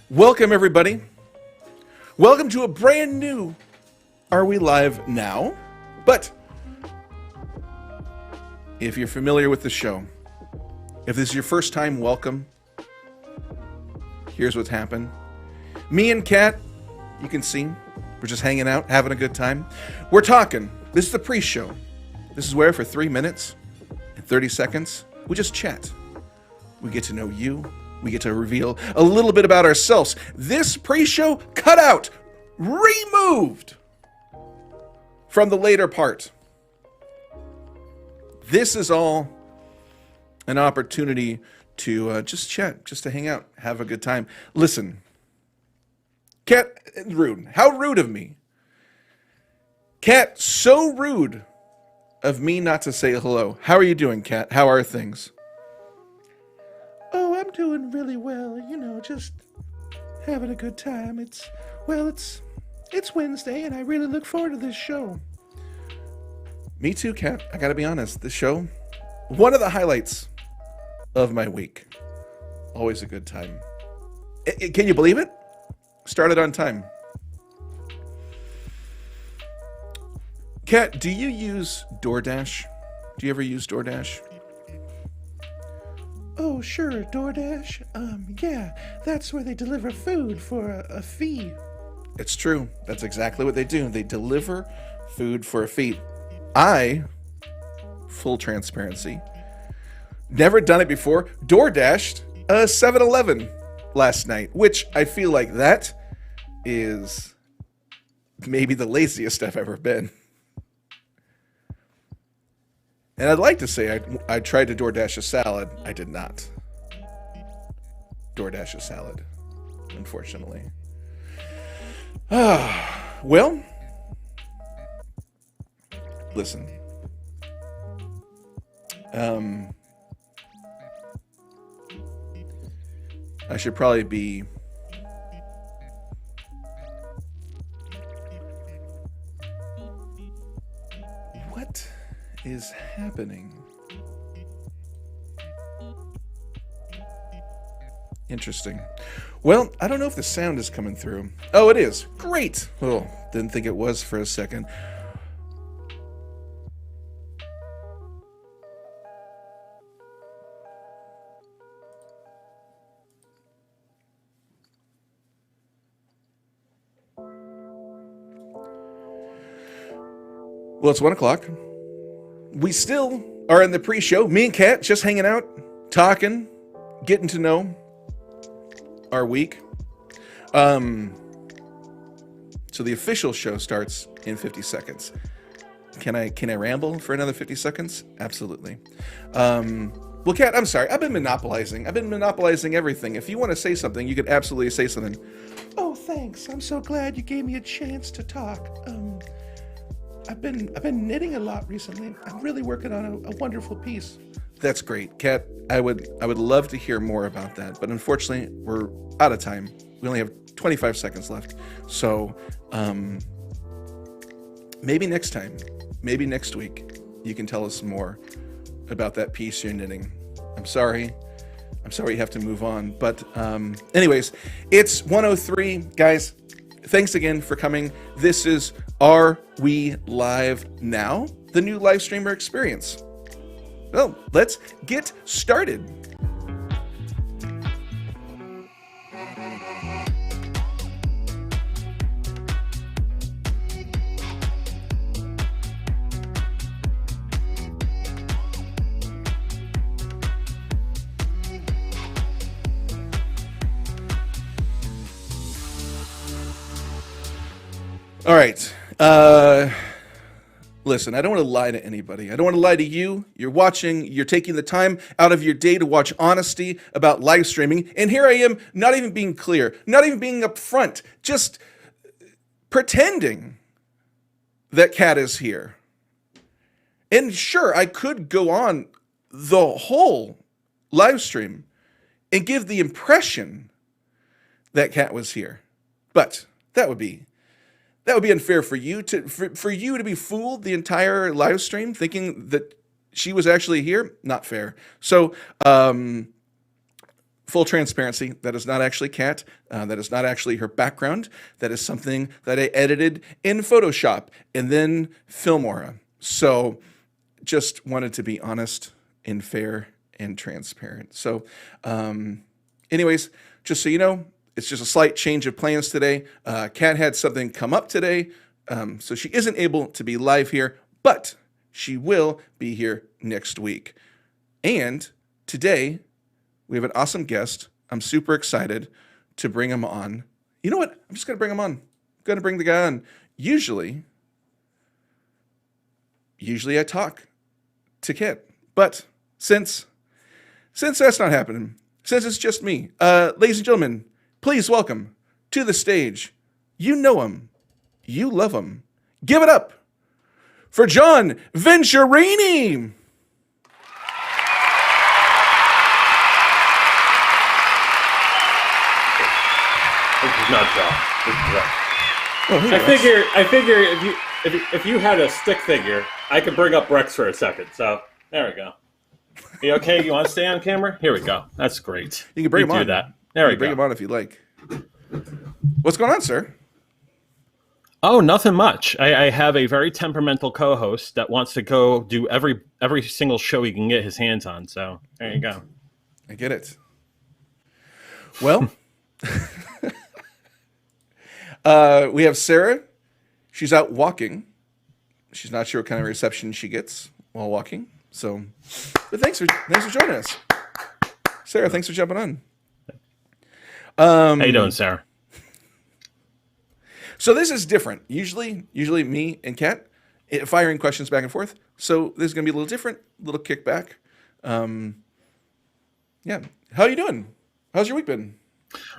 Welcome, everybody. Welcome to a brand new Are We Live Now? But if you're familiar with the show, if this is your first time, welcome. Here's what's happened. Me and Kat, you can see, we're just hanging out, having a good time. We're talking. This is the pre-show. This is where for 3 minutes and 30 seconds, we just chat. We get to know you. We get to reveal a little bit about ourselves. This pre-show cut out, removed from the later part. This is all an opportunity to just chat, just to hang out, have a good time. Listen, Kat, rude. How rude of me. Kat, so rude of me not to say hello. How are you doing, Kat? How are things? Oh, I'm doing really well. You know, just having a good time. It's Wednesday, and I really look forward to this show. Me too, Kat. I gotta be honest. This show, one of the highlights of my week. Always a good time. Can you believe it? Started on time. Kat, do you use DoorDash? Do you ever use DoorDash? Oh, sure, DoorDash. Yeah, that's where they deliver food for a fee. It's true. That's exactly what they do. They deliver food for a fee. I, full transparency, never done it before. DoorDashed a 7-Eleven last night, which I feel like that is maybe the laziest I've ever been. And I'd like to say I tried to DoorDash a salad. I did not DoorDash a salad, unfortunately. Well, listen. I should probably be what is happening? Interesting. Well, I don't know if the sound is coming through. Oh, it is. Great. Oh, didn't think it was for a second. Well, it's 1 o'clock. We still are in the pre-show. Me and Kat just hanging out, talking, getting to know our week. So the official show starts in 50 seconds. Can I ramble for another 50 seconds? Absolutely. Well, Kat, I'm sorry. I've been monopolizing everything. If you want to say something, you could absolutely say something. Oh, thanks. I'm so glad you gave me a chance to talk. I've been knitting a lot recently. I'm really working on a wonderful piece. That's great, Kat. I would love to hear more about that, but unfortunately, we're out of time. We only have 25 seconds left. So, maybe next time, maybe next week, you can tell us more about that piece you're knitting. I'm sorry you have to move on. But anyways, it's 1:03, guys. Thanks again for coming. This is Are We Live Now? The new live streamer experience. Well, let's get started. All right. Listen, I don't want to lie to anybody. I don't want to lie to you. You're watching, you're taking the time out of your day to watch honesty about live streaming. And here I am, not even being clear, not even being upfront, just pretending that Kat is here. And sure, I could go on the whole live stream and give the impression that Kat was here. But that would be unfair for you to be fooled the entire live stream thinking that she was actually here. Not fair. So, full transparency, that is not actually Kat. That is not actually her background. That is something that I edited in Photoshop and then Filmora. So just wanted to be honest and fair and transparent. So anyways, just so you know, it's just a slight change of plans today. Kat had something come up today, so she isn't able to be live here, but she will be here next week. And today, we have an awesome guest. I'm super excited to bring him on. You know what? I'm just going to bring him on. I'm going to bring the guy on. Usually I talk to Kit, but since that's not happening, since it's just me, ladies and gentlemen, please welcome to the stage. You know him. You love him. Give it up for John Venturini. This is not John. This is Rex. Oh, I figure if you had a stick figure, I could bring up Rex for a second. So there we go. You okay? You want to stay on camera? Here we go. That's great. You can bring him on. Do that. There we go. Bring him on if you like. What's going on, sir? Oh, nothing much. I have a very temperamental co-host that wants to go do every single show he can get his hands on. So there you go. I get it. Well, we have Sarah. She's out walking. She's not sure what kind of reception she gets while walking. So, but thanks for joining us, Sarah. Thanks for jumping on. How you doing, Sarah? So this is different. Usually me and Kat firing questions back and forth. So this is going to be a little different, a little kickback. Yeah. How you doing? How's your week been?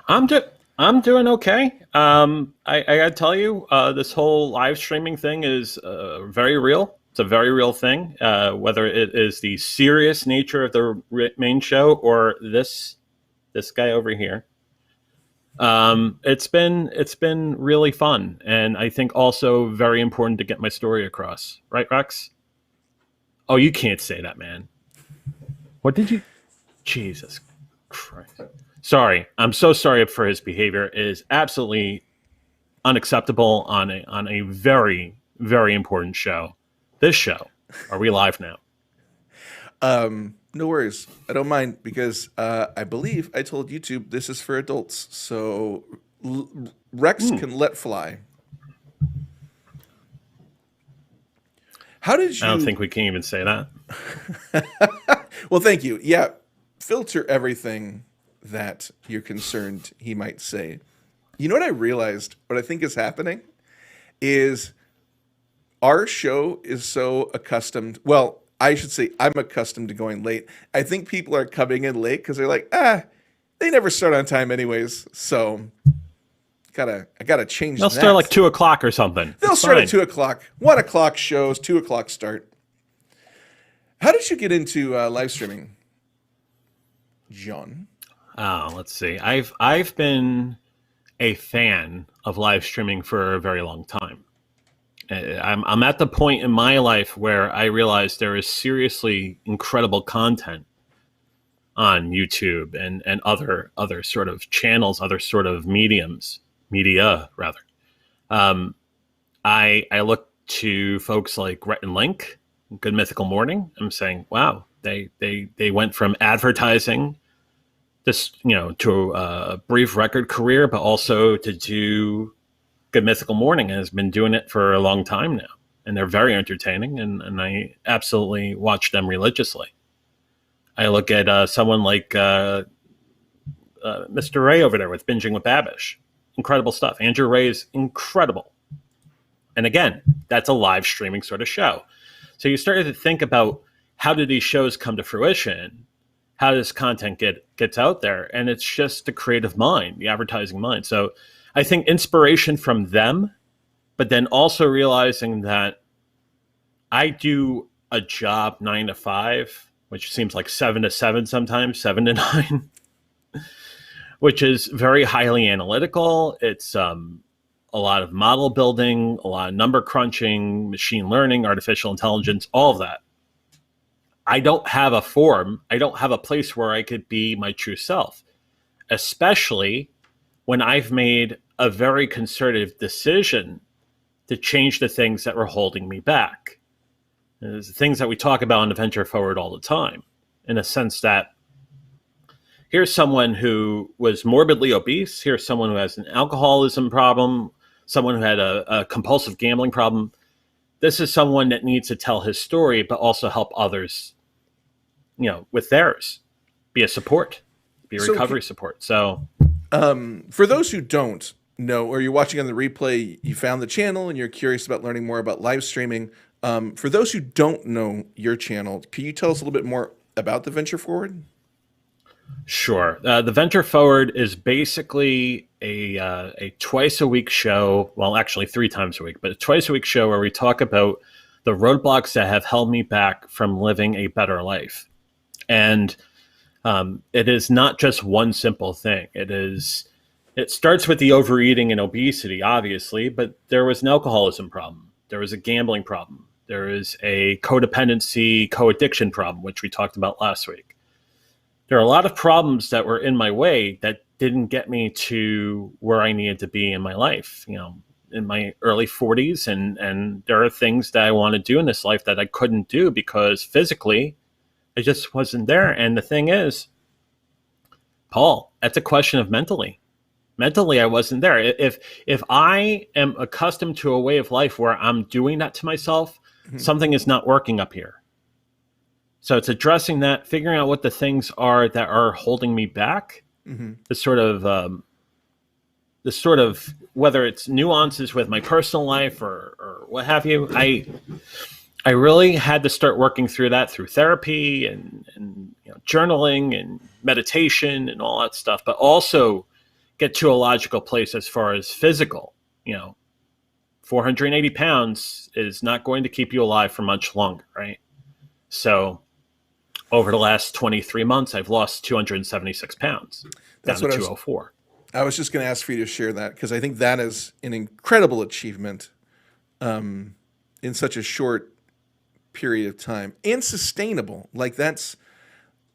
I'm doing okay. I gotta tell you, this whole live streaming thing is very real. It's a very real thing. Whether it is the serious nature of the main show or this guy over here. It's been really fun, and I think also very important to get my story across. Right, Rex? Oh, you can't say that, man. What did you? Jesus Christ. Sorry. I'm so sorry for his behavior. It is absolutely unacceptable on a very, very important show. This show. Are we live now? No worries. I don't mind because I believe I told YouTube this is for adults. So Rex can let fly. How did you... I don't think we can even say that. Well, thank you. Yeah. Filter everything that you're concerned he might say. You know what I realized? What I think is happening is our show is so accustomed. Well, I should say I'm accustomed to going late. I think people are coming in late because they're like, they never start on time anyways. So I gotta change They'll that. start like 2:00 or something. They'll start at 2:00. 1:00 shows, 2:00 start. How did you get into live streaming, John? Oh, let's see. I've been a fan of live streaming for a very long time. I'm at the point in my life where I realize there is seriously incredible content on YouTube and other sort of channels, other sort of media rather. I look to folks like Rhett and Link, Good Mythical Morning. I'm saying, wow, they went from advertising this, to a brief record career, but also to do Good Mythical Morning, and has been doing it for a long time now. And they're very entertaining, and I absolutely watch them religiously. I look at someone like Mr. Ray over there with Binging with Babish. Incredible stuff. Andrew Ray is incredible. And again, that's a live streaming sort of show. So you started to think about, how do these shows come to fruition? How does content gets out there? And it's just the creative mind, the advertising mind. So I think inspiration from them, but then also realizing that I do a job 9 to 5, which seems like 7 to 7 sometimes, 7 to 9, which is very highly analytical. It's a lot of model building, a lot of number crunching, machine learning, artificial intelligence, all of that. I don't have a forum. I don't have a place where I could be my true self. especially when I've made a very concerted decision to change the things that were holding me back. There's the things that we talk about in the Venture Forward all the time, in a sense that here's someone who was morbidly obese, here's someone who has an alcoholism problem, someone who had a compulsive gambling problem. This is someone that needs to tell his story, but also help others, with theirs, be a support, be a recovery support. So, for those who don't know, or you're watching on the replay, you found the channel and you're curious about learning more about live streaming. For those who don't know your channel, can you tell us a little bit more about the Venture Forward? Sure. The Venture Forward is basically a twice a week show. Well, actually 3 times a week, but a twice a week show where we talk about the roadblocks that have held me back from living a better life. And it is not just one simple thing. It starts with the overeating and obesity, obviously, but there was an alcoholism problem. There was a gambling problem. There is a codependency, co-addiction problem, which we talked about last week. There are a lot of problems that were in my way that didn't get me to where I needed to be in my life, in my early 40s. And there are things that I want to do in this life that I couldn't do because physically I just wasn't there. And the thing is, Paul, that's a question of mentally. Mentally, I wasn't there. If I am accustomed to a way of life where I'm doing that to myself, something is not working up here. So it's addressing that, figuring out what the things are that are holding me back. The sort of whether it's nuances with my personal life or what have you. I really had to start working through that through therapy and journaling and meditation and all that stuff, but also get to a logical place as far as physical. 480 pounds is not going to keep you alive for much longer, right? So over the last 23 months, I've lost 276 pounds down to 204. I was just going to ask for you to share that because I think that is an incredible achievement in such a short period of time and sustainable. Like that's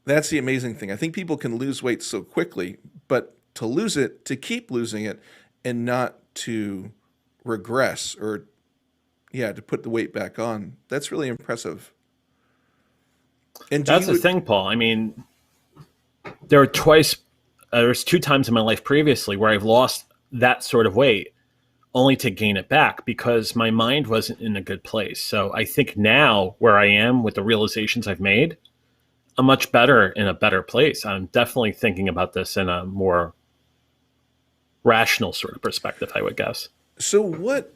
the amazing thing. I think people can lose weight so quickly, but to lose it, to keep losing it and not to regress or to put the weight back on, that's really impressive. And that's the thing, Paul. I mean, there's 2 times in my life previously where I've lost that sort of weight only to gain it back because my mind wasn't in a good place. So I think now where I am with the realizations I've made, I'm much better in a better place. I'm definitely thinking about this in a more rational sort of perspective, I would guess. So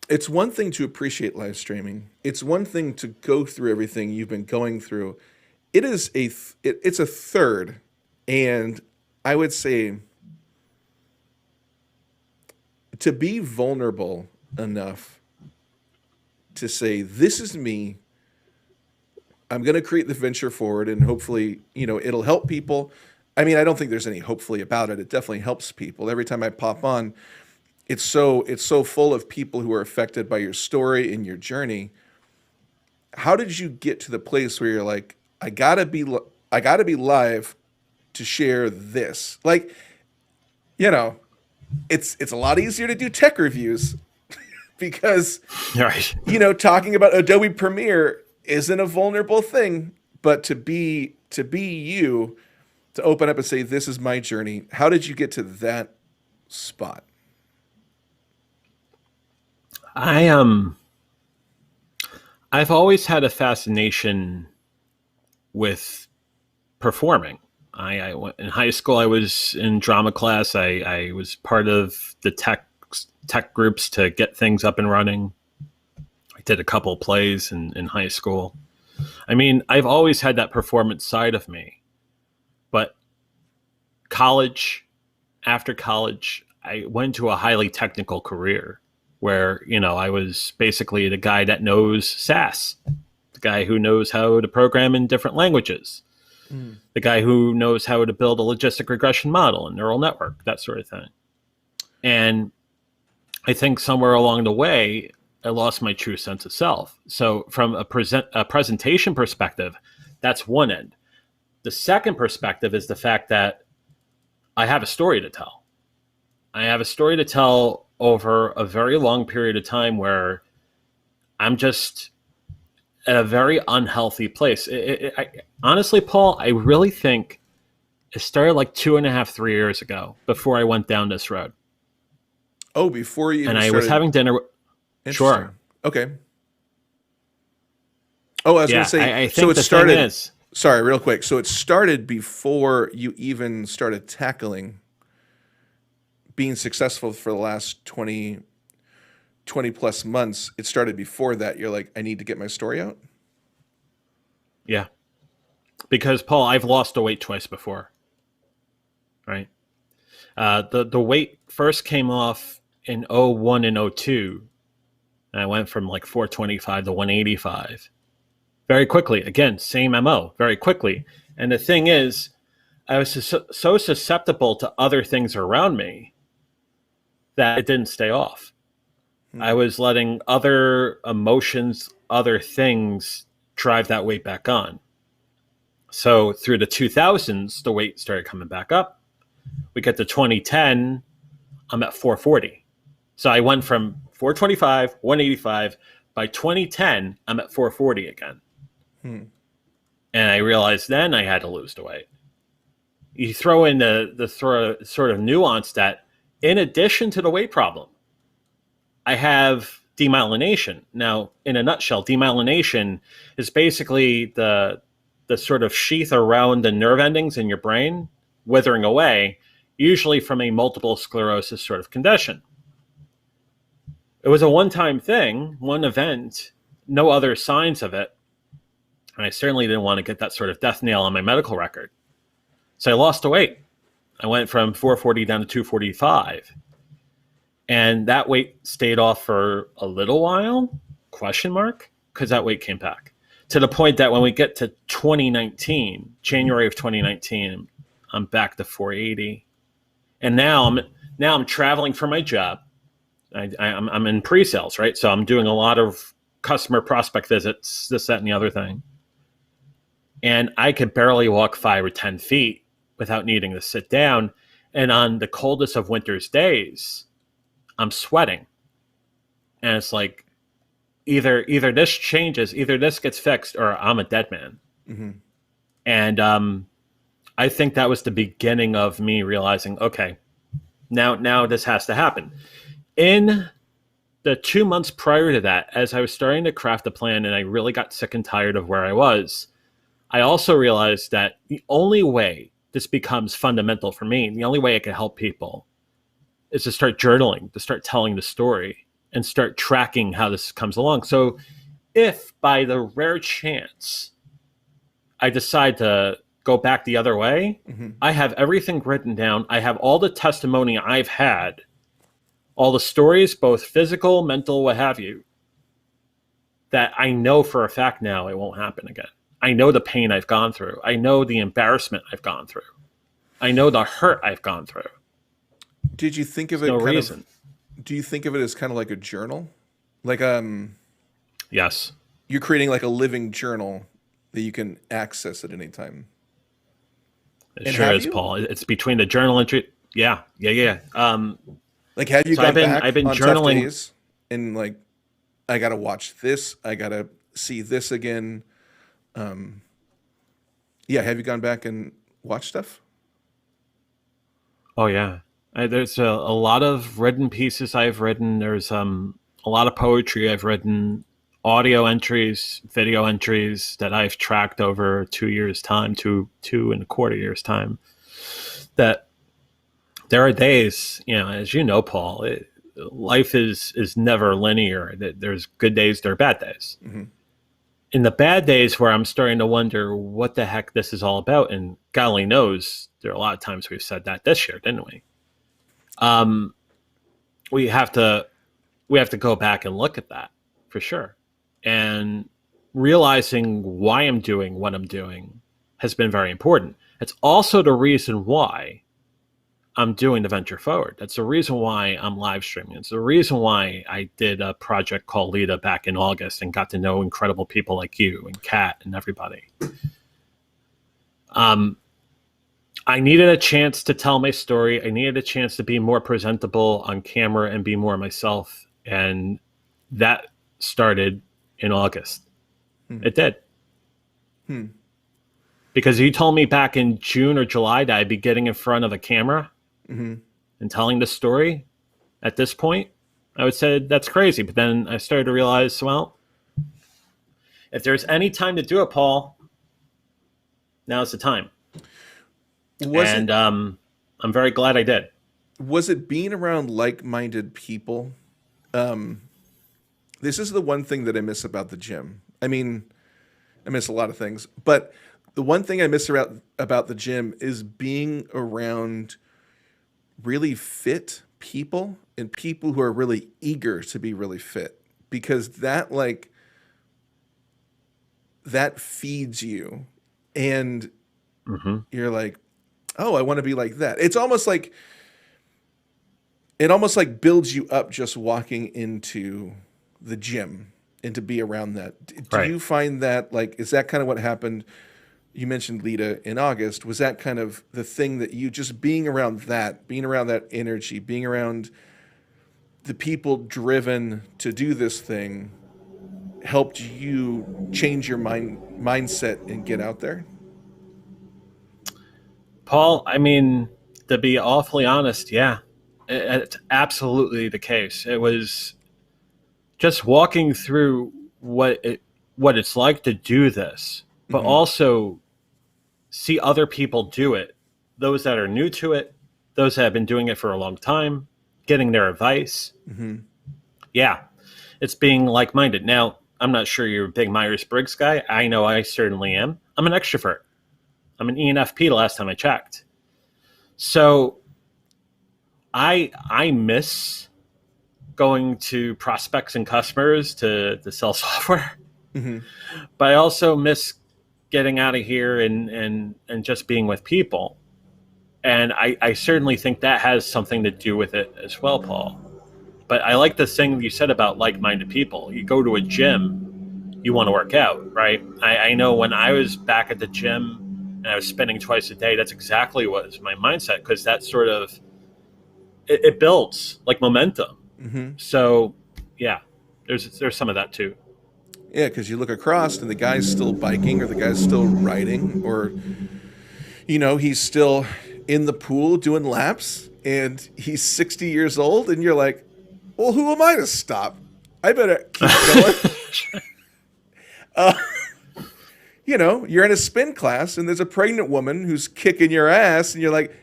it's one thing to appreciate live streaming. It's one thing to go through everything you've been going through. It's a third, and I would say to be vulnerable enough to say, this is me. I'm going to create the Venture Forward, and hopefully, it'll help people. I mean, I don't think there's any hopefully about it. It definitely helps people. Every time I pop on, it's so full of people who are affected by your story and your journey. How did you get to the place where you're like, I gotta be live to share this? Like, it's a lot easier to do tech reviews because, right. Talking about Adobe Premiere isn't a vulnerable thing, but to be you, to open up and say, this is my journey. How did you get to that spot? I've always had a fascination with performing. I went in high school. I was in drama class. I was part of the tech groups to get things up and running. I did a couple of plays in high school. I mean, I've always had that performance side of me. But after college, I went to a highly technical career where, I was basically the guy that knows SAS, the guy who knows how to program in different languages, the guy who knows how to build a logistic regression model and neural network, that sort of thing. And I think somewhere along the way, I lost my true sense of self. So from a presentation perspective, that's one end. The second perspective is the fact that I have a story to tell. I have a story to tell over a very long period of time where I'm just at a very unhealthy place. Honestly, Paul, I really think it started like 2.5, 3 years ago before I went down this road. Oh, before you even And I started. was having dinner. Interesting. Sure. Okay. Oh, I was going Yeah, to say, I so think it the started. thing is, Sorry, real quick. So it started before you even started tackling being successful for the last 20 plus months. It started before that. You're like, I need to get my story out. yeah, because Paul, I've lost the weight twice before, right? The weight first came off in '01 and '02. And I went from like 425 to 185 very quickly. Again, same MO, very quickly. And the thing is, I was so susceptible to other things around me that it didn't stay off. I was letting other emotions, other things drive that weight back on. So through the 2000s, the weight started coming back up. We get to 2010, I'm at 440. So I went from 425, 185. By 2010, I'm at 440 again. And I realized then I had to lose the weight. You throw in the sort of nuance that in addition to the weight problem, I have demyelination. Now, in a nutshell, demyelination is basically the sort of sheath around the nerve endings in your brain withering away, usually from a multiple sclerosis sort of condition. It was a one-time thing, one event, no other signs of it. And I certainly didn't want to get that sort of death nail on my medical record. So I lost the weight. I went from 440 down to 245. And that weight stayed off for a little while, question mark, because that weight came back. To the point that when we get to 2019, January of 2019, I'm back to 480. And now I'm traveling for my job. I'm in pre-sales, right? So I'm doing a lot of customer prospect visits, this, that, and the other thing. And I could barely walk 5 or 10 feet without needing to sit down. And on the coldest of winter's days, I'm sweating. And it's like, either this changes, either this gets fixed, or I'm a dead man. Mm-hmm. And I think that was the beginning of me realizing, okay, now this has to happen. In the 2 months prior to that, as I was starting to craft a plan and I really got sick and tired of where I was, I also realized that the only way this becomes fundamental for me, and the only way I can help people, is to start journaling, to start telling the story, and start tracking how this comes along. So if by the rare chance I decide to go back the other way, I have everything written down. I have all the testimony I've had, all the stories, both physical, mental, what have you, that I know for a fact now it won't happen again. I know the pain I've gone through. I know the embarrassment I've gone through. I know the hurt I've gone through. Did you think of it No kind reason. of, do you think of it as kind of like a journal? Like Yes. you're creating like a living journal that you can access at any time. It And sure have is, you? Paul. It's between the journal entry. Yeah. Like, have you So gone I've been back on tough journaling. days and like, I got to watch this. I got to see this again. Yeah. Have you gone back and watched stuff? Oh yeah. There's a lot of written pieces I've written. There's a lot of poetry I've written, audio entries, video entries that I've tracked over 2 years' time, two and a quarter years' time. That there are days, as you know, Paul, life is never linear. There's good days, there are bad days. Mm-hmm. In the bad days where I'm starting to wonder what the heck this is all about, and God only knows, there are a lot of times we've said that this year, didn't we? We have to go back and look at that for sure. And realizing why I'm doing what I'm doing has been very important. It's also the reason why I'm doing the Venture Forward. That's the reason why I'm live streaming. It's the reason why I did a project called Lita back in August and got to know incredible people like you and Kat and everybody. I needed a chance to tell my story. I needed a chance to be more presentable on camera and be more myself. And that started in August. Hmm. It did. Hmm. Because you told me back in June or July that I'd be getting in front of a camera Mm-hmm. and telling the story at this point, I would say that's crazy. But then I started to realize, well, if there's any time to do it, Paul, now's the time. Was And it I'm very glad I did. was it being around like-minded people? Um, this is the one thing that I miss about the gym. I mean, I miss a lot of things, but the one thing I miss about the gym is being around really fit people and people who are really eager to be really fit because that feeds you and Mm-hmm. you're like, "Oh, I want to be like that." It almost like builds you up just walking into the gym and to be around that. Do Right. you find that like is that kind of what happened? You mentioned Lita in August. Was that kind of the thing that you just being around that energy, being around the people driven to do this thing helped you change your mindset and get out there? Paul, I mean, to be awfully honest, yeah, it's absolutely the case. It was just walking through what it's like to do this, but Mm-hmm. also see other people do it. Those that are new to it, those that have been doing it for a long time, getting their advice. Mm-hmm. Yeah, it's being like minded. Now, I'm not sure you're a big Myers Briggs guy. I know I certainly am. I'm an extrovert. I'm an ENFP the last time I checked. So I miss going to prospects and customers to sell software, Mm-hmm. but I also miss getting out of here and just being with people. And I certainly think that has something to do with it as well, Paul. But I like the thing you said about like-minded people. You go to a gym, you want to work out, right? I know when I was back at the gym and I was spending twice a day, that's exactly what was my mindset because that sort of it builds like momentum. Mm-hmm. So yeah, there's some of that too. Yeah, because you look across and the guy's still biking or the guy's still riding or he's still in the pool doing laps and he's 60 years old and you're like, well, who am I to stop? I better keep going. You're in a spin class and there's a pregnant woman who's kicking your ass and you're like,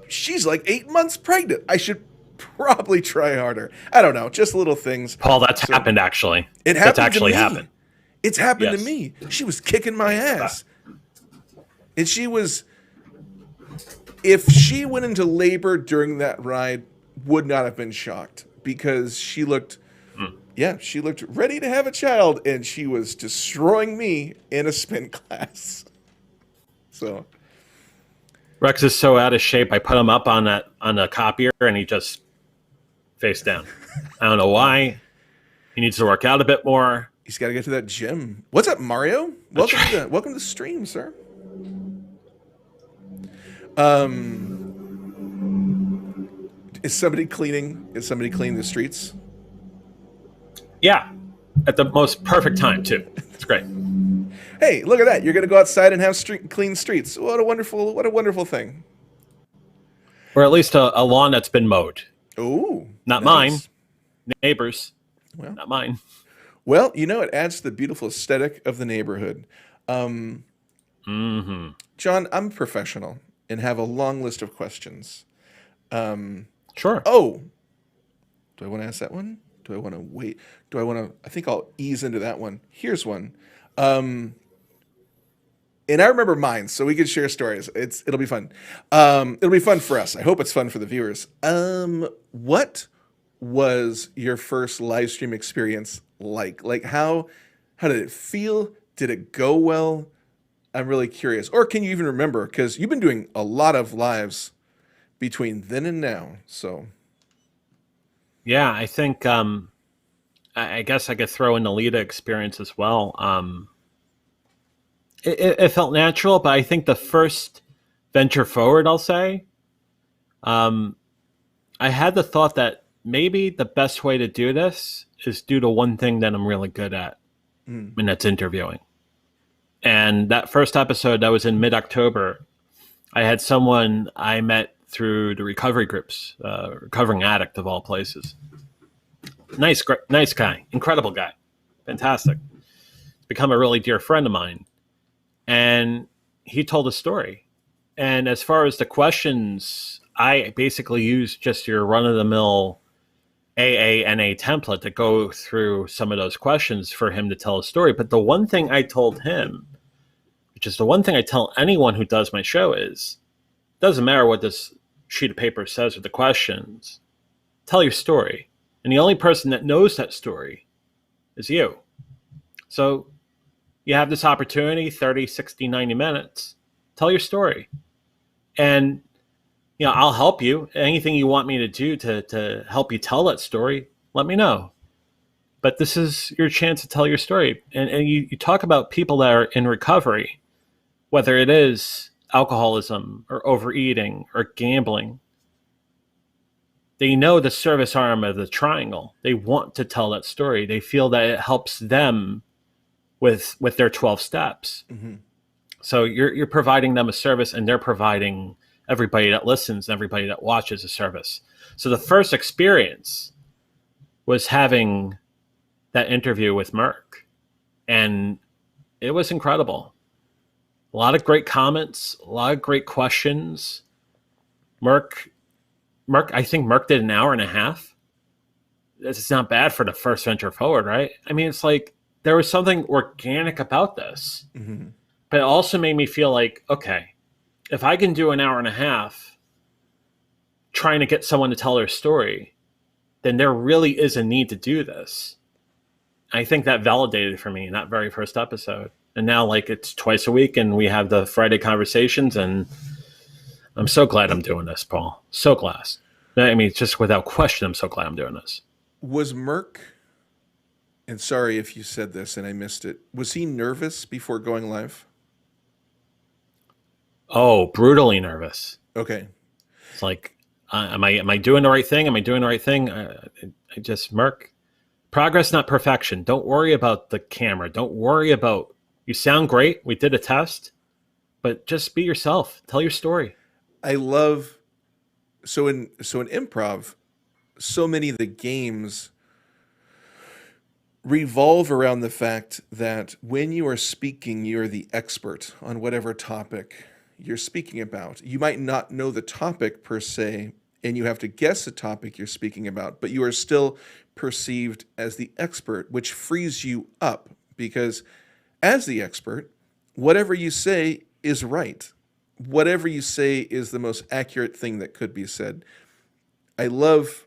she's like 8 months pregnant. I should probably try harder. I don't know, just little things. Paul, that's So happened actually. it That's happened to actually me. happened. It's happened to Yes. me. She was kicking my ass. And if she went into labor during that ride, would not have been shocked because she looked ready to have a child and she was destroying me in a spin class. So, Rex is so out of shape. I put him up on a copier and he just face down. I don't know why. He needs to work out a bit more. he's got to get to that gym. What's up, Mario? That's Welcome right. welcome to the stream, sir. Is somebody cleaning the streets? Yeah, at the most perfect time too. It's great. Hey, look at that. You're going to go outside and have clean streets. What a wonderful thing. Or at least a lawn that's been mowed. Oh, Not mine, nice. neighbors. Well, Not mine. well, it adds to the beautiful aesthetic of the neighborhood. Mm-hmm. John, I'm a professional and have a long list of questions. Sure. Oh, do I want to ask that one? Do I want to wait? Do I want to? I think I'll ease into that one. Here's one. And I remember mine, so we can share stories. It'll be fun. It'll be fun for us. I hope it's fun for the viewers. What was your first live stream experience like? Like how did it feel? Did it go well? I'm really curious. Or can you even remember? Because you've been doing a lot of lives between then and now. So Yeah, I think I guess I could throw in the Lita experience as well. it felt natural, but I think the first venture forward, I'll say, um, I had the thought that maybe the best way to do this is do the one thing that I'm really good at, Mm. and that's interviewing. And that first episode that was in mid October, I had someone I met through the recovery groups, recovering addict of all places. Nice guy, incredible guy, fantastic. Become a really dear friend of mine. And he told a story. And as far as the questions, I basically used just your run of the mill AANA template to go through some of those questions for him to tell a story. But the one thing I told him, which is the one thing I tell anyone who does my show, is it doesn't matter what this sheet of paper says or the questions, tell your story. And the only person that knows that story is you. So you have this opportunity, 30, 60, 90 minutes, tell your story. And I'll help you. Anything you want me to do to help you tell that story, let me know. But this is your chance to tell your story. And you talk about people that are in recovery, whether it is alcoholism or overeating or gambling. They know the service arm of the triangle. They want to tell that story. They feel that it helps them with their 12 steps. Mm-hmm. So you're providing them a service, and they're providing everybody that listens, everybody that watches a service. So the first experience was having that interview with Merck, and it was incredible. A lot of great comments, a lot of great questions. Merck, I think Merck did an hour and a half. It's not bad for the first venture forward, right? I mean, it's like there was something organic about this. Mm-hmm. But it also made me feel like, okay, if I can do an hour and a half trying to get someone to tell their story, then there really is a need to do this. I think that validated for me in that very first episode. And now, like, it's twice a week, and we have the Friday conversations, and I'm so glad I'm doing this, Paul. So glad. I mean, just without question, I'm so glad I'm doing this. Was Merck, and sorry if you said this and I missed it, was he nervous before going live? Oh, brutally nervous. Okay. It's like, am I doing the right thing? Am I doing the right thing? I just, Merck, progress, not perfection. Don't worry about the camera. Don't worry about, you sound great. We did a test, but just be yourself. Tell your story. I love, so in improv, so many of the games revolve around the fact that when you are speaking, you're the expert on whatever topic you're speaking about. You might not know the topic per se, and you have to guess the topic you're speaking about, but you are still perceived as the expert, which frees you up because as the expert, whatever you say is right. Whatever you say is the most accurate thing that could be said. I love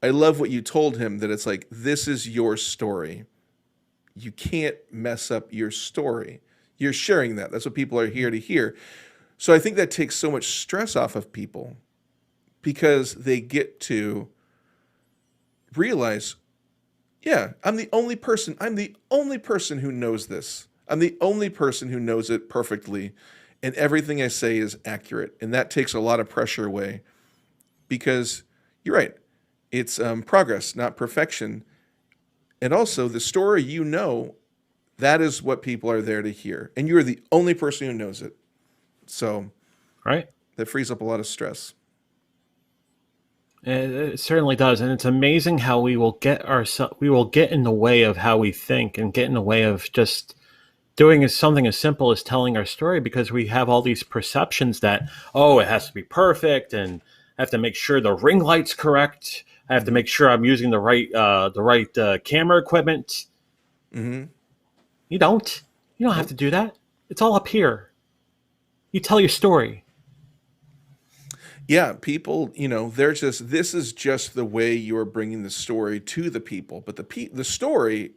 what you told him, that it's like, this is your story. You can't mess up your story. You're sharing that. That's what people are here to hear. So I think that takes so much stress off of people because they get to realize, yeah, I'm the only person who knows this. I'm the only person who knows it perfectly, and everything I say is accurate. And that takes a lot of pressure away because you're right. It's progress, not perfection. And also the story that is what people are there to hear. And you're the only person who knows it. So Right. that frees up a lot of stress. It certainly does, and it's amazing how we will get in the way of how we think and get in the way of just doing something as simple as telling our story because we have all these perceptions that, oh, it has to be perfect, and I have to make sure the ring light's correct. I have to make sure I'm using the right camera equipment. Mm-hmm. You don't have to do that. It's all up here. You tell your story. Yeah, people, they're just, this is just the way you're bringing the story to the people. But the story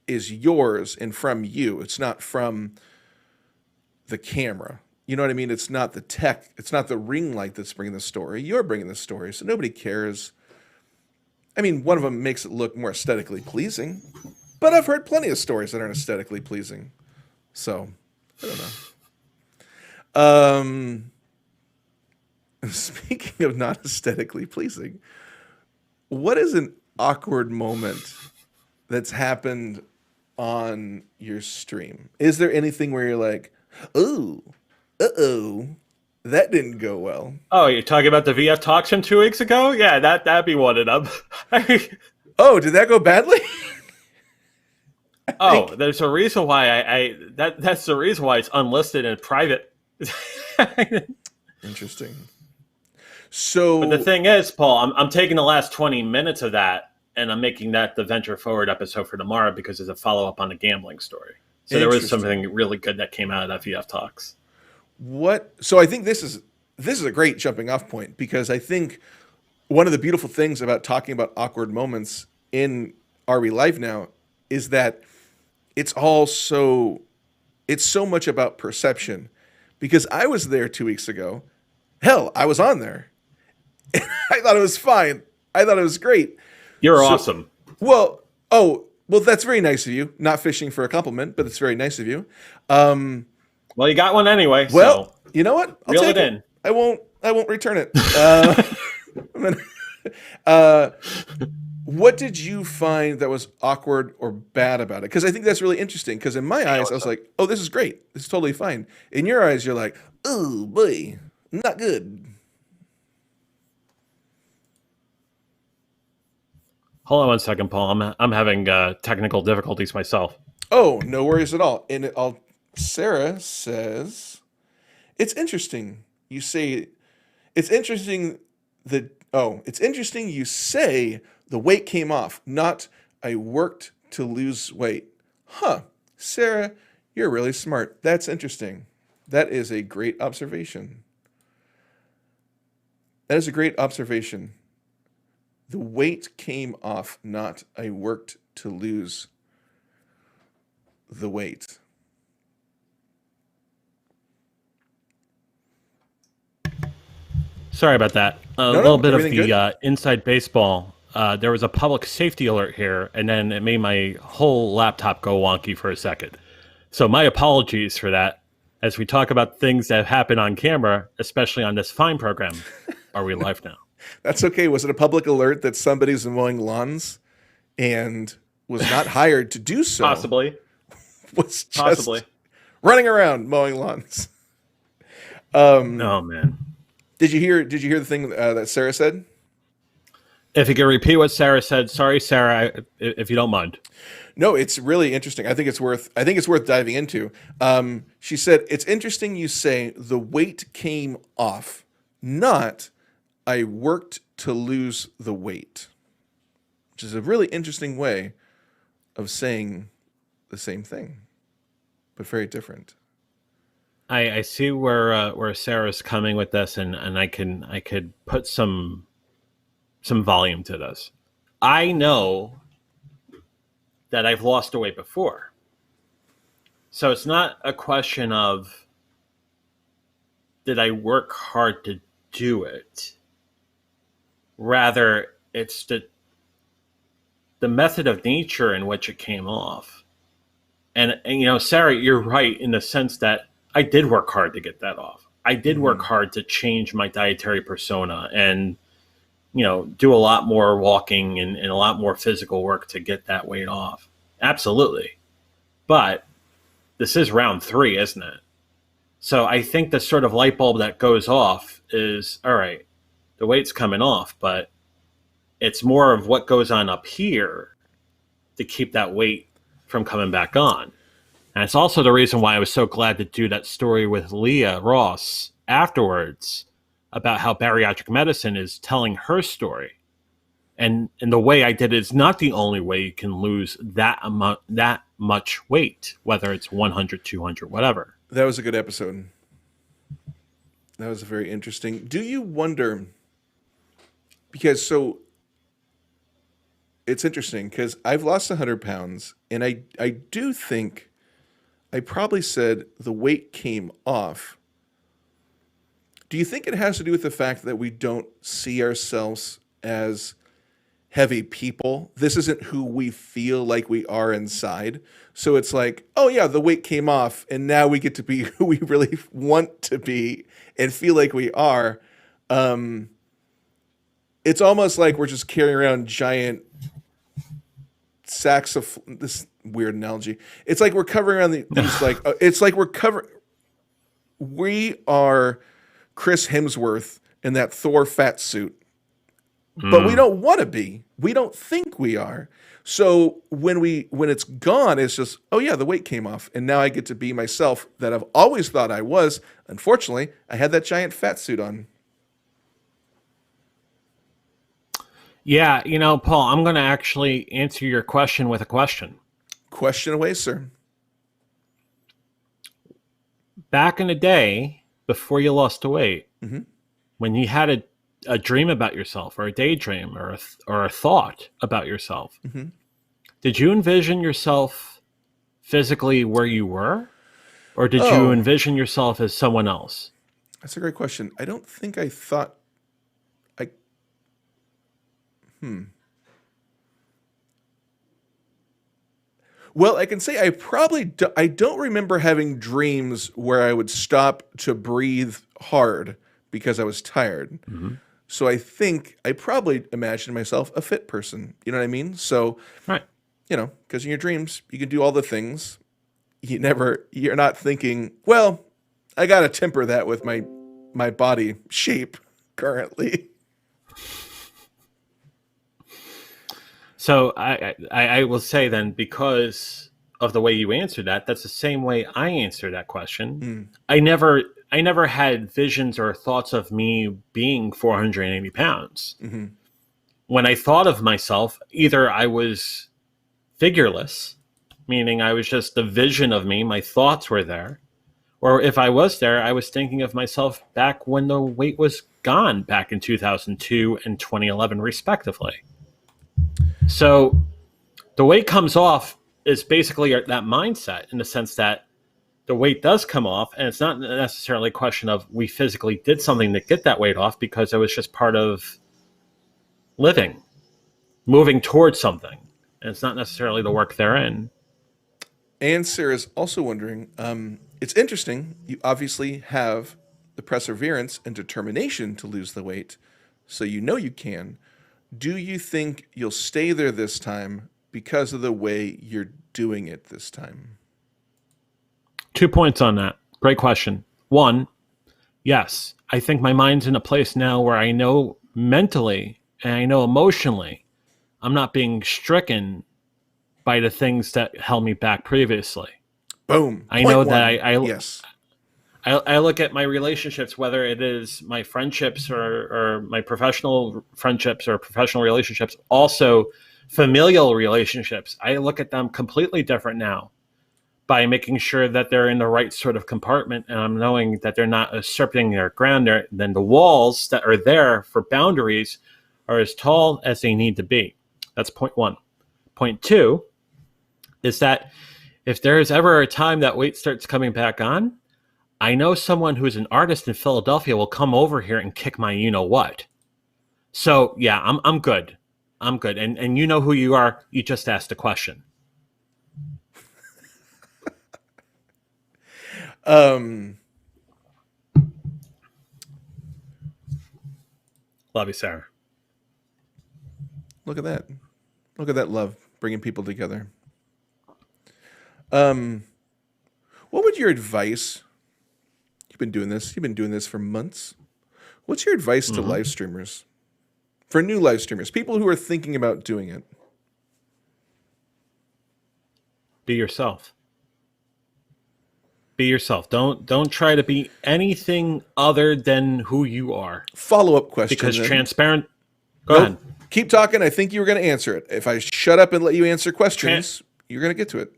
is yours and from you. It's not from the camera. You know what I mean? It's not the tech. It's not the ring light that's bringing the story. You're bringing the story. So nobody cares. I mean, one of them makes it look more aesthetically pleasing. But I've heard plenty of stories that aren't aesthetically pleasing. So I don't know. Speaking of not aesthetically pleasing, what is an awkward moment that's happened on your stream? Is there anything where you're like, "Ooh, uh-oh, that didn't go well"? Oh, you're talking about the VF talks from 2 weeks ago? Yeah, that'd be one of them. Oh, did that go badly? Oh, there's a reason why that's the reason why it's unlisted and private. Interesting. But the So, thing is, Paul, I'm taking the last 20 minutes of that and I'm making that the Venture Forward episode for tomorrow because it's a follow up on the gambling story. So there was interesting. something really good that came out of that VF talks. What? So I think this is a great jumping off point because I think one of the beautiful things about talking about awkward moments in Are We Live Now is that it's all so it's so much about perception because I was there 2 weeks ago. Hell, I was on there. I thought it was fine. I thought it was great. You're So, awesome. well, oh, well, that's very nice of you. Not fishing for a compliment, but it's very nice of you. Um, Well, you got one anyway. well, So you know what? I'll reel take it it. in. I won't. I won't return it. I'm gonna- uh, what did you find that was awkward or bad about it? Because I think that's really interesting. Because in my eyes, I was like, "Oh, this is great. This is totally fine." In your eyes, you're like, "Oh boy, not good." Hold on one second, Paul. I'm having technical difficulties myself. Oh, no worries at all. And Sarah says, "It's interesting. You say it's interesting that it's interesting you say the weight came off, not I worked to lose weight." Huh. Sarah, you're really smart. That's interesting. That is a great observation. That is a great observation. The weight came off, not I worked to lose the weight. Sorry about that. A No, little no, bit of everything the good? inside baseball. There was a public safety alert here, and then it made my whole laptop go wonky for a second. So my apologies for that. As we talk about things that happen on camera, especially on this fine program, Are We Live Now? That's okay. Was it a public alert that somebody's mowing lawns and was not hired to do so? Possibly. Was just Possibly. running around mowing lawns. Oh man. Did you hear the thing that Sarah said? If you can repeat what Sarah said, sorry, Sarah, if you don't mind. No, it's really interesting. I think it's worth diving into. She said, "It's interesting you say the weight came off, not I worked to lose the weight," which is a really interesting way of saying the same thing, but very different. I see where Sarah's coming with this, and I could put some volume to this. I know that I've lost weight before, so it's not a question of did I work hard to do it. Rather, it's the method of nature in which it came off. And you know, Sarah, you're right in the sense that I did work hard to get that off. I did work hard to change my dietary persona and, you know, do a lot more walking and a lot more physical work to get that weight off. Absolutely. But this is round 3, isn't it? So I think the sort of light bulb that goes off is, all right, the weight's coming off, but it's more of what goes on up here to keep that weight from coming back on. And it's also the reason why I was so glad to do that story with Leah Ross afterwards about how bariatric medicine is telling her story. And the way I did it is not the only way you can lose that much weight, whether it's 100, 200, whatever. That was a good episode. That was very interesting. Do you wonder, because it's interesting because I've lost 100 pounds and I do think I probably said the weight came off. Do you think it has to do with the fact that we don't see ourselves as heavy people. This isn't who we feel like we are inside. So it's like, oh yeah, the weight came off and now we get to be who we really want to be and feel like we are. Um, it's almost like we're just carrying around giant sacks of this weird analogy. It's like we're covering around these like it's like we are Chris Hemsworth in that Thor fat suit. But we don't want to be. We don't think we are. So when it's gone, it's just, oh yeah, the weight came off, and now I get to be myself that I've always thought I was. Unfortunately, I had that giant fat suit on. Yeah, Paul, I'm going to actually answer your question with a question. Question away, sir. Back in the day, before you lost the weight, when you had a dream about yourself or a daydream or a thought about yourself, did you envision yourself physically where you were? Or did you envision yourself as someone else? That's a great question. I don't think I thought I Well, I can say I don't remember having dreams where I would stop to breathe hard because I was tired. So I think I probably imagined myself a fit person. You know what I mean? So, Right. Because in your dreams, you can do all the things. You're not thinking, well, I got to temper that with my body shape currently. So I will say then, because of the way you answered that, that's the same way I answer that question. I never had visions or thoughts of me being 480 pounds. When I thought of myself, either I was figureless, meaning I was just the vision of me, my thoughts were there, or if I was there, I was thinking of myself back when the weight was gone back in 2002 and 2011, respectively. So the weight comes off is basically that mindset, in the sense that the weight does come off, and it's not necessarily a question of we physically did something to get that weight off, because it was just part of living, moving towards something, and it's not necessarily the work therein. And Sarah's also wondering, it's interesting, you obviously have the perseverance and determination to lose the weight, so you can. Do you think you'll stay there this time because of the way you're doing it this time? 2 points on that. Great question. One, yes, I think my mind's in a place now where I know mentally and I know emotionally I'm not being stricken by the things that held me back previously. Boom. I know that yes. I look at my relationships, whether it is my friendships or my professional friendships or professional relationships, also familial relationships. I look at them completely different now by making sure that they're in the right sort of compartment, and I'm knowing that they're not usurping their ground. Then the walls that are there for boundaries are as tall as they need to be. That's point one. Point two is that if there is ever a time that weight starts coming back on, I know someone who's an artist in Philadelphia will come over here and kick my you-know-what. So, yeah, I'm good. I'm good. And you know who you are. You just asked a question. Love you, Sarah. Look at that. Look at that love, bringing people together. What would your advice... You've been doing this for months. What's your advice to live streamers? For new live streamers, people who are thinking about doing it? Be yourself. Be yourself. Don't try to be anything other than who you are. Follow-up question. Because then. transparent... Go ahead. Keep talking. I think you were going to answer it. If I shut up and let you answer questions, you're going to get to it.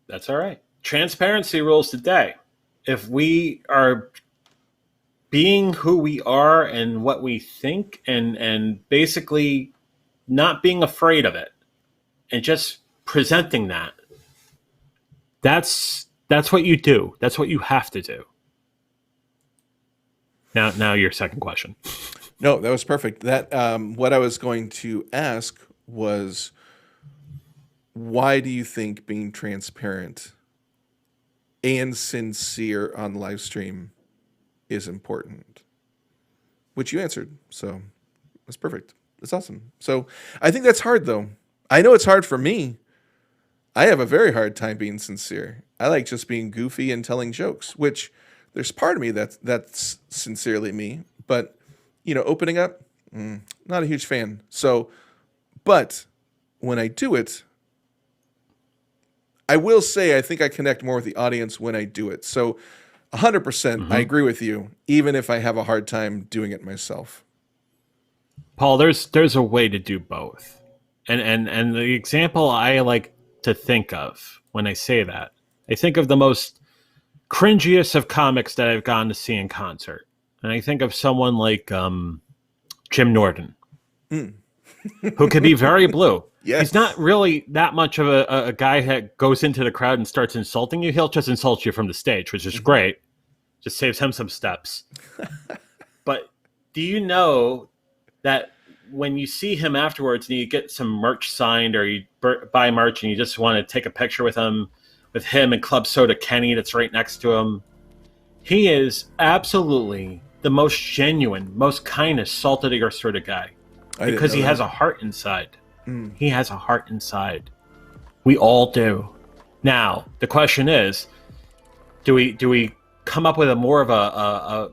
That's all right. Transparency rules the day. If we are being who we are and what we think, and basically not being afraid of it and just presenting that's what you do. That's what you have to do. Now your second question. No, that was perfect. That what I was going to ask was, why do you think being transparent and sincere on live stream is important? Which you answered, so that's perfect. That's awesome. So I think that's hard, though. I know it's hard for me. I have a very hard time being sincere. I like just being goofy and telling jokes, which there's part of me that's sincerely me, but opening up, not a huge fan. So, but when I do it, I will say I think I connect more with the audience when I do it. So 100%, I agree with you, even if I have a hard time doing it myself. Paul, there's a way to do both. And the example I like to think of when I say that, I think of the most cringiest of comics that I've gone to see in concert. And I think of someone like Jim Norton, who could be very blue. Yes. He's not really that much of a guy that goes into the crowd and starts insulting you. He'll just insult you from the stage, which is great. Just saves him some steps. But do you know that when you see him afterwards and you get some merch signed, or you buy merch and you just want to take a picture with him and Club Soda Kenny that's right next to him, he is absolutely the most genuine, most kindest, salt of the earth sort of guy, because he has a heart inside. He has a heart inside. We all do. Now the question is, do we come up with a more of a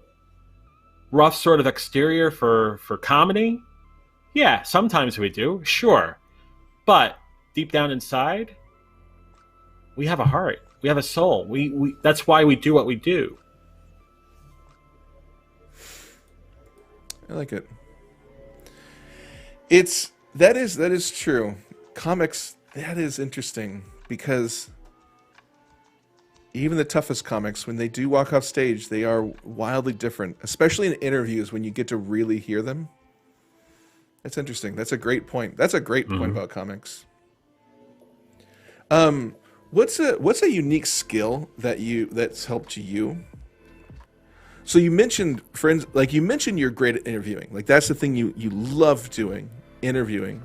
rough sort of exterior for comedy? Yeah, sometimes we do, sure. But deep down inside, we have a heart. We have a soul. We that's why we do what we do. I like it. That is true. Comics, that is interesting, because even the toughest comics, when they do walk off stage, they are wildly different, especially in interviews when you get to really hear them. That's interesting. That's a great point. That's a great point about comics. What's a unique skill that's helped you? So you mentioned friends, like you mentioned you're great at interviewing. Like that's the thing you love doing, interviewing.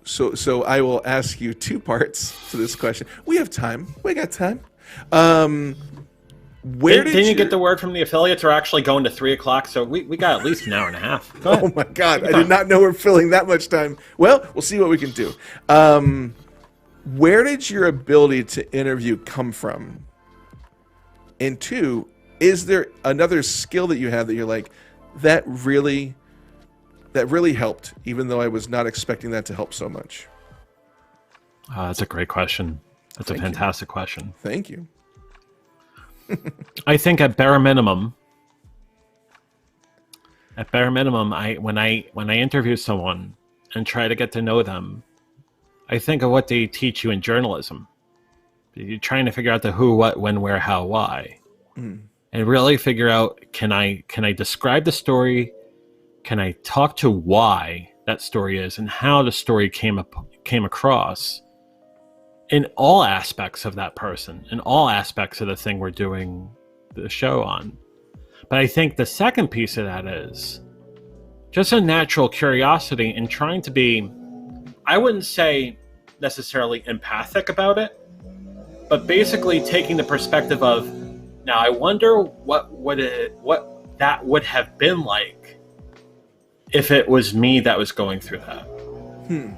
So I will ask you two parts to this question. We have time. We got time. Didn't you get the word from the affiliates are actually going to 3:00? So we got at least an hour and a half. Go ahead. Oh my God. I did not know we're filling that much time. Well, we'll see what we can do. Where did your ability to interview come from? And two, is there another skill that you have that you're like, that really helped, even though I was not expecting that to help so much? That's a great question. That's a fantastic question. Thank you. I think at bare minimum, when I interview someone and try to get to know them, I think of what they teach you in journalism. You're trying to figure out the who, what, when, where, how, why, and really figure out, can I describe the story? Can I talk to why that story is and how the story came across in all aspects of that person, in all aspects of the thing we're doing the show on. But I think the second piece of that is just a natural curiosity and trying to be, I wouldn't say necessarily empathic about it, but basically taking the perspective of, now I wonder what that would have been like if it was me that was going through that.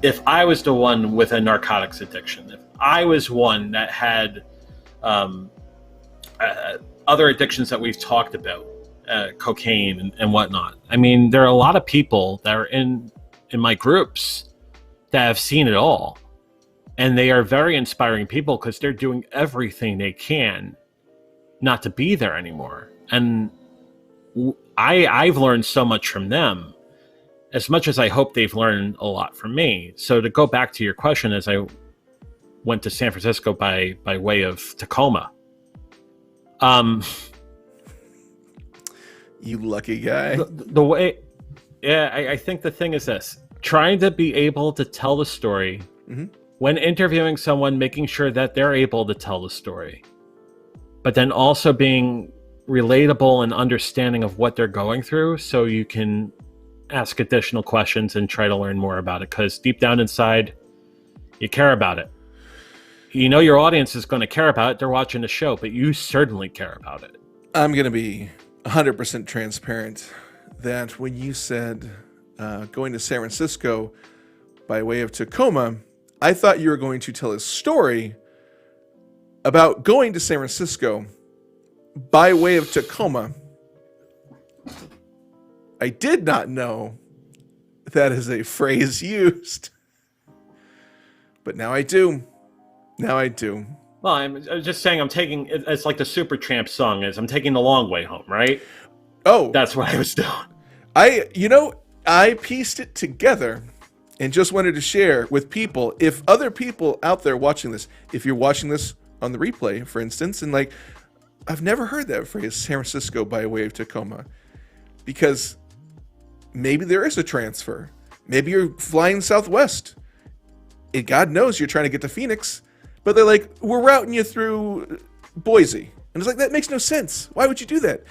If I was the one with a narcotics addiction, if I was one that had other addictions that we've talked about, cocaine and whatnot. I mean, there are a lot of people that are in my groups that have seen it all. And they are very inspiring people because they're doing everything they can not to be there anymore. And I've learned so much from them, as much as I hope they've learned a lot from me. So to go back to your question, as I went to San Francisco by way of Tacoma. You lucky guy. The way, yeah, I think the thing is this: trying to be able to tell the story when interviewing someone, making sure that they're able to tell the story, but then also being relatable and understanding of what they're going through, so you can ask additional questions and try to learn more about it, because deep down inside you care about it. You know your audience is going to care about it. They're watching the show, but you certainly care about it. I'm going to be 100% transparent that when you said going to San Francisco by way of Tacoma, I thought you were going to tell a story about going to San Francisco by way of Tacoma. I did not know that is a phrase used, but now I do. Now I do. Well, I'm just saying, I'm taking it's like the Supertramp song is, I'm taking the long way home, right? Oh, That's what I was doing. I pieced it together and just wanted to share with people. If other people out there watching this, if you're watching this on the replay, for instance, and like, I've never heard that phrase, San Francisco by way of Tacoma, because maybe there is a transfer. Maybe you're flying Southwest. And God knows you're trying to get to Phoenix, but they're like, we're routing you through Boise. And it's like, that makes no sense. Why would you do that?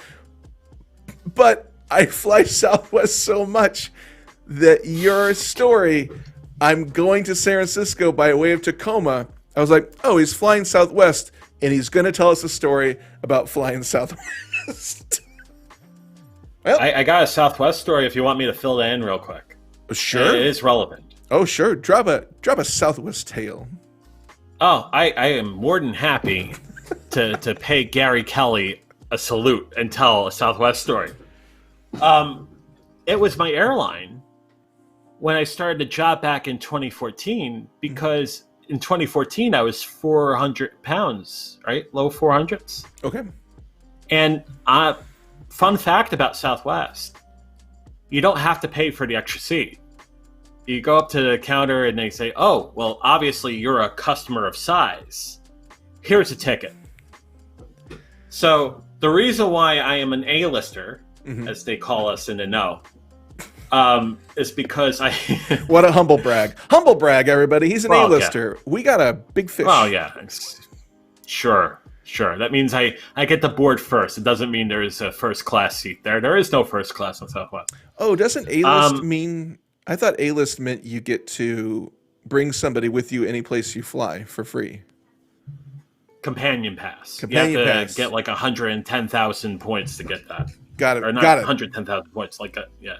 But I fly Southwest so much that your story, I'm going to San Francisco by way of Tacoma, I was like, oh, he's flying Southwest, and he's going to tell us a story about flying Southwest. Well, I got a Southwest story if you want me to fill that in real quick. Sure. It is relevant. Oh, sure. Drop a Southwest tale. Oh, I am more than happy to pay Gary Kelly a salute and tell a Southwest story. It was my airline when I started the job back in 2014, because in 2014 I was 400 pounds, right? Low 400s. Okay. And fun fact about Southwest, you don't have to pay for the extra seat. You go up to the counter and they say, oh, well, obviously you're a customer of size. Here's a ticket. So the reason why I am an A-lister, as they call us in the know, is because I... What a humble brag. Humble brag, everybody. He's an A-lister. Yeah. We got a big fish. Oh, yeah. Sure. That means I get the board first. It doesn't mean there is a first-class seat there. There is no first class on Southwest. Oh, doesn't A-list mean... I thought A-list meant you get to bring somebody with you any place you fly for free. Companion pass. Companion you have to pass. Get like 110,000 points to get that. Got it. Or not Got it. 110,000 points. Yeah.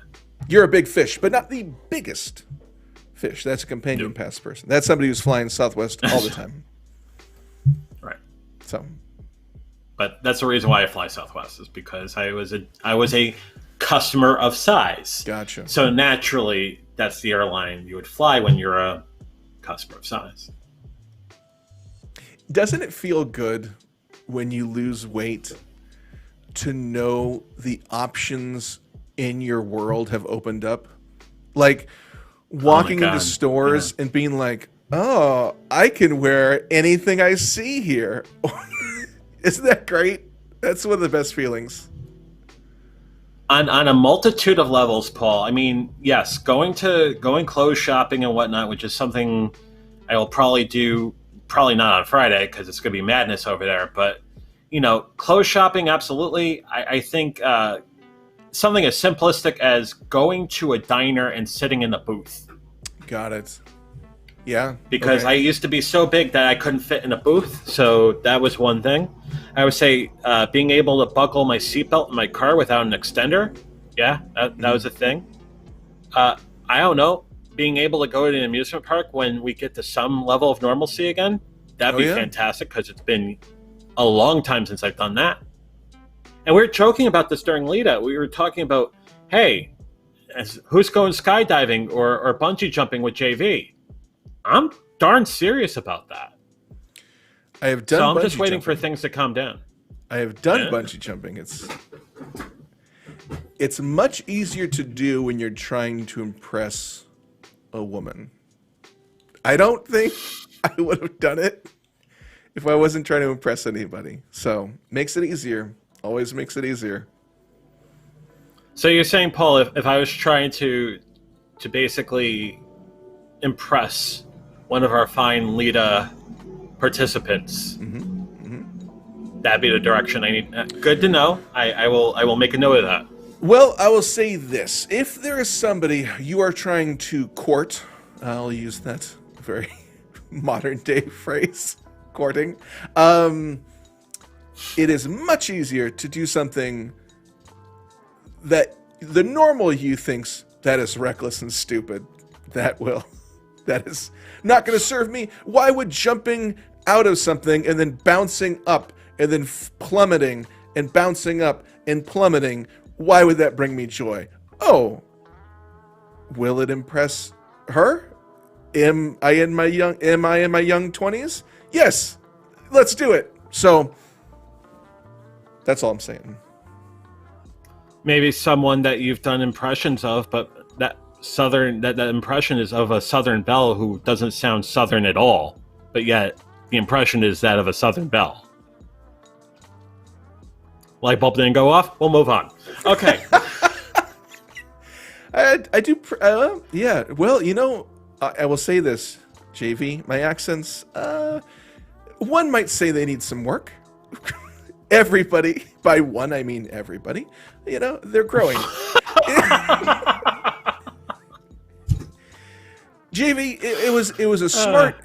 You're a big fish, but not the biggest fish. That's a companion pass person. That's somebody who's flying Southwest all the time. Right. So. But that's the reason why I fly Southwest, is because I was a customer of size. Gotcha. So naturally, that's the airline you would fly when you're a customer of size. Doesn't it feel good when you lose weight to know the options in your world have opened up? Like walking into stores and being like, oh, I can wear anything I see here. Isn't that great? That's one of the best feelings. On a multitude of levels, Paul. I mean, yes, going clothes shopping and whatnot, which is something I will probably do, probably not on Friday because it's going to be madness over there. But, clothes shopping, absolutely. I think something as simplistic as going to a diner and sitting in the booth. Got it. Yeah. Because I used to be so big that I couldn't fit in a booth. So that was one thing. I would say being able to buckle my seatbelt in my car without an extender. Yeah, that was a thing. I don't know. Being able to go to an amusement park when we get to some level of normalcy again, that'd be fantastic, because it's been a long time since I've done that. And we were joking about this during Lita. We were talking about, hey, who's going skydiving or bungee jumping with JV? I'm darn serious about that. I have done. So I'm just waiting for things to calm down. I have done bungee jumping. It's much easier to do when you're trying to impress a woman. I don't think I would have done it if I wasn't trying to impress anybody. So makes it easier. Always makes it easier. So you're saying, Paul, if I was trying to basically impress one of our fine Lita participants, that'd be the direction I need. Good to know. I will make a note of that. Well, I will say this. If there is somebody you are trying to court, I'll use that very modern day phrase, courting, it is much easier to do something that the normal you thinks that is reckless and stupid. That is not going to serve me. Why would jumping out of something and then bouncing up and then plummeting and bouncing up and plummeting, why would that bring me joy? Oh, will it impress her? Am I in my young 20s? Yes. Let's do it. So that's all I'm saying. Maybe someone that you've done impressions of, but that impression is of a Southern belle who doesn't sound Southern at all, but yet the impression is that of a Southern belle. Light bulb didn't go off. We'll move on. Okay. I do. Yeah. Well, I will say this, JV. My accents. One might say they need some work. Everybody. By one, I mean everybody. They're growing. JV. It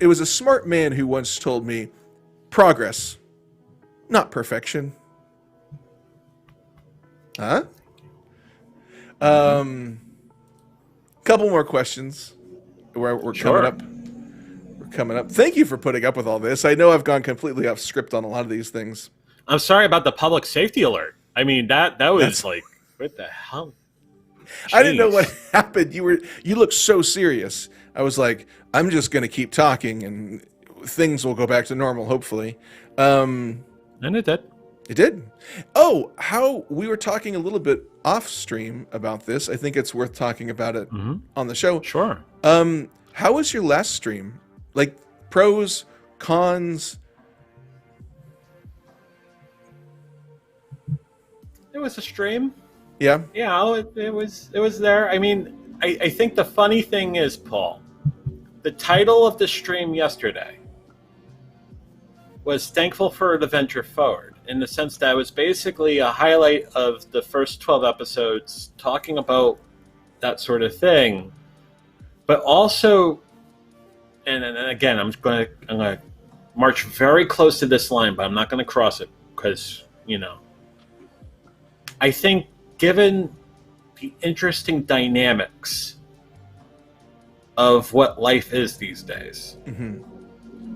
was a smart man who once told me, progress, not perfection. Huh? Couple more questions. We're Sure. coming up. Thank you for putting up with all this. I know I've gone completely off script on a lot of these things. I'm sorry about the public safety alert. I mean, that was like, what the hell? I didn't know Jeez. what happened. You looked so serious. I was like, I'm just going to keep talking and things will go back to normal, hopefully. And it did. It did. Oh, how we were talking a little bit off stream about this. I think it's worth talking about it on the show. Sure. How was your last stream? Like pros, cons? It was a stream. Yeah. Yeah, it was there. I mean, I think the funny thing is, Paul, the title of the stream yesterday was Thankful for the Venture Forward, in the sense that it was basically a highlight of the first 12 episodes talking about that sort of thing. But also, and again, I'm going to march very close to this line, but I'm not going to cross it because, I think given the interesting dynamics of what life is these days,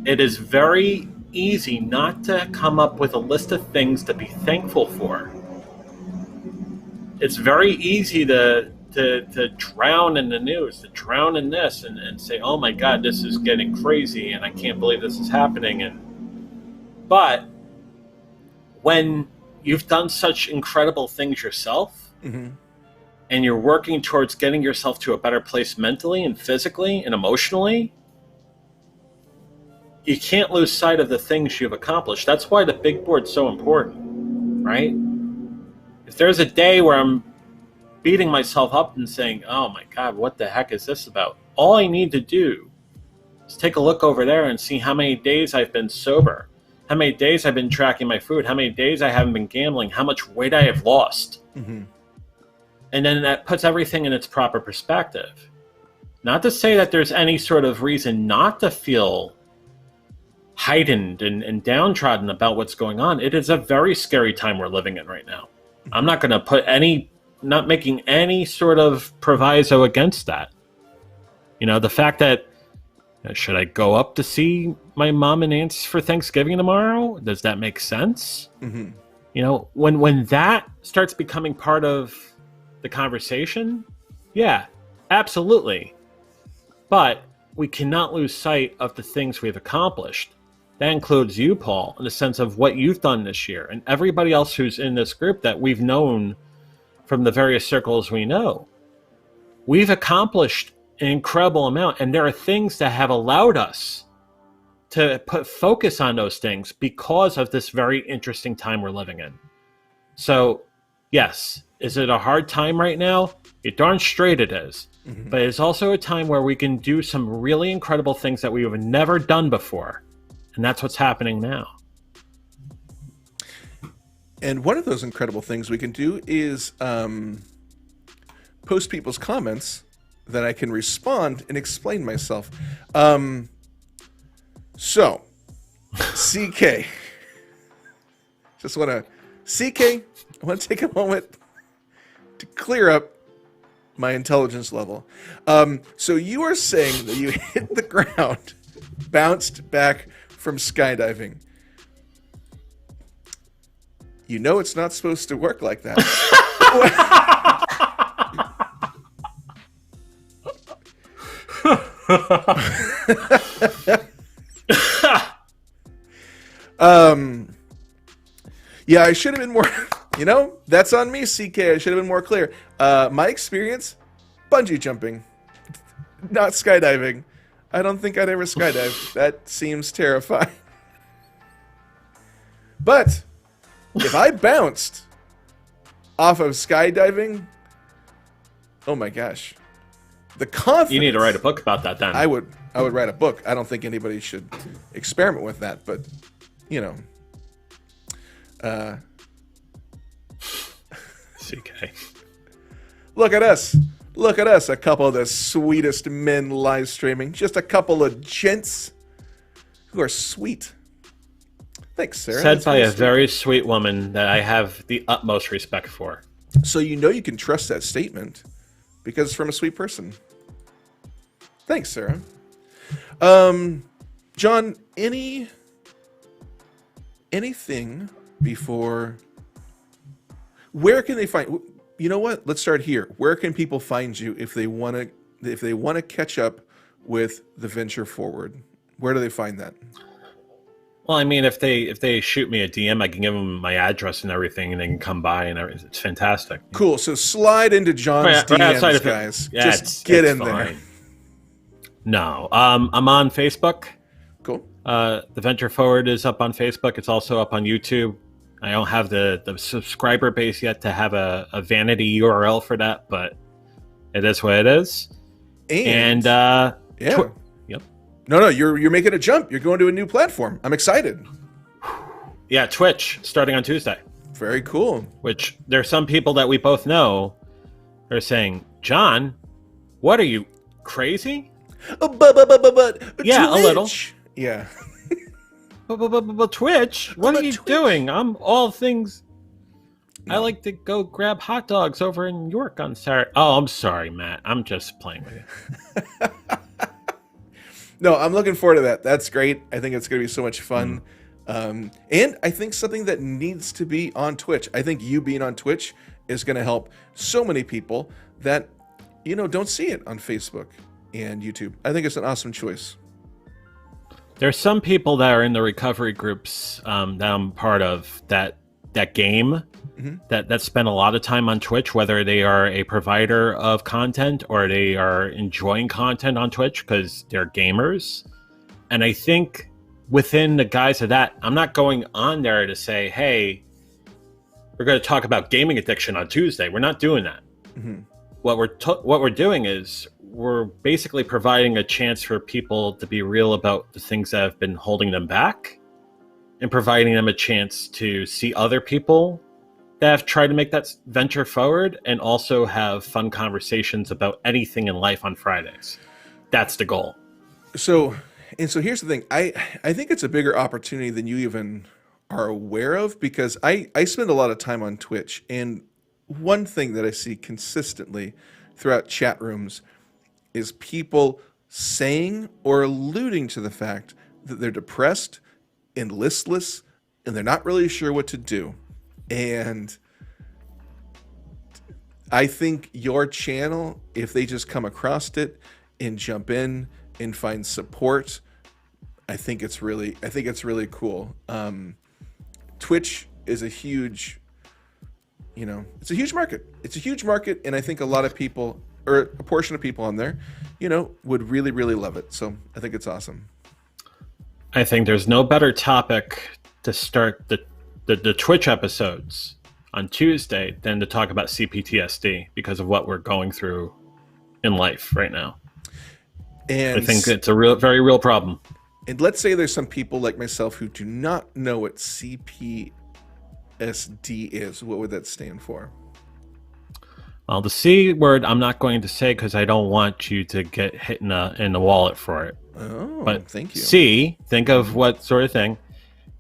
it is very easy not to come up with a list of things to be thankful for. It's very easy to drown in the news, to drown in this and say, oh my God, this is getting crazy and I can't believe this is happening. But when you've done such incredible things yourself, and you're working towards getting yourself to a better place mentally and physically and emotionally, you can't lose sight of the things you've accomplished. That's why the big board's so important, right? If there's a day where I'm beating myself up and saying, oh my God, what the heck is this about? All I need to do is take a look over there and see how many days I've been sober, how many days I've been tracking my food, how many days I haven't been gambling, how much weight I have lost. And then that puts everything in its proper perspective. Not to say that there's any sort of reason not to feel heightened and downtrodden about what's going on. It is a very scary time we're living in right now. I'm not going to not making any sort of proviso against that. The fact that, should I go up to see my mom and aunts for Thanksgiving tomorrow? Does that make sense? When that starts becoming part of the conversation, yeah, absolutely. But we cannot lose sight of the things we've accomplished. That includes you, Paul, in the sense of what you've done this year, and everybody else who's in this group that we've known from the various circles we know. We've accomplished an incredible amount, and there are things that have allowed us to put focus on those things because of this very interesting time we're living in. So, yes, is it a hard time right now? You're darn straight it is. But it's also a time where we can do some really incredible things that we have never done before. And that's what's happening now. And one of those incredible things we can do is post people's comments that I can respond and explain myself. So, CK, just want to, CK, I want to take a moment to clear up my intelligence level. So you are saying that you hit the ground, bounced back from skydiving. You know it's not supposed to work like that. Yeah, I should have been more, that's on me, CK. I should have been more clear. My experience, bungee jumping, not skydiving. I don't think I'd ever skydive. That seems terrifying. But if I bounced off of skydiving, oh my gosh. The confidence. You need to write a book about that then. I would write a book. I don't think anybody should experiment with that, but CK. Look at us. Look at us, a couple of the sweetest men live streaming. Just a couple of gents who are sweet. Thanks, Sarah. Said by a very sweet woman that I have the utmost respect for. So you can trust that statement because it's from a sweet person. Thanks, Sarah. John, anything before? Where can they find? You know what? Let's start here. Where can people find you if they want to catch up with the Venture Forward? Where do they find that? Well, I mean, if they shoot me a DM, I can give them my address and everything, and they can come by and everything. It's fantastic. Cool. So slide into John's DMs, guys. Yeah, just get in fine. there. No, I'm on Facebook. Cool. The Venture Forward is up on Facebook. It's also up on YouTube. I don't have the subscriber base yet to have a vanity URL for that, but it is what it is. And yeah. Yep. No, you're making a jump. You're going to a new platform. I'm excited. Yeah, Twitch starting on Tuesday. Very cool. Which there are some people that we both know are saying, John, what are you, crazy? Yeah, Twitch. a little. Yeah. But Twitch, what are you Twitch? doing? I'm all things. No. I like to go grab hot dogs over in York on Saturday. Oh, I'm sorry, Matt. I'm just playing with you. No, I'm looking forward to that. That's great. I think it's going to be so much fun. And I think something that needs to be on Twitch. I think you being on Twitch is going to help so many people that, don't see it on Facebook and YouTube. I think it's an awesome choice. There's some people that are in the recovery groups that I'm part of that game that spend a lot of time on Twitch, whether they are a provider of content or they are enjoying content on Twitch because they're gamers. And I think within the guise of that, I'm not going on there to say, hey, we're going to talk about gaming addiction on Tuesday. We're not doing that. Mm-hmm. What we're doing is we're basically providing a chance for people to be real about the things that have been holding them back and providing them a chance to see other people that have tried to make that venture forward and also have fun conversations about anything in life on Fridays. That's the goal. So here's the thing. I think it's a bigger opportunity than you even are aware of, because I spend a lot of time on Twitch, and one thing that I see consistently throughout chat rooms is people saying or alluding to the fact that they're depressed and listless and they're not really sure what to do. And I think your channel, if they just come across it and jump in and find support, I think it's really cool. Twitch is a huge, it's a huge market. It's a huge market, and I think a lot of people, or a portion of people on there, would really, really love it. So I think it's awesome. I think there's no better topic to start the Twitch episodes on Tuesday than to talk about CPTSD because of what we're going through in life right now. And I think it's a very real problem. And let's say there's some people like myself who do not know what CPTSD CPTSD is. What would that stand for? Well, the C word I'm not going to say because I don't want you to get hit in the wallet for it. Oh, But thank you. C, think of what sort of thing,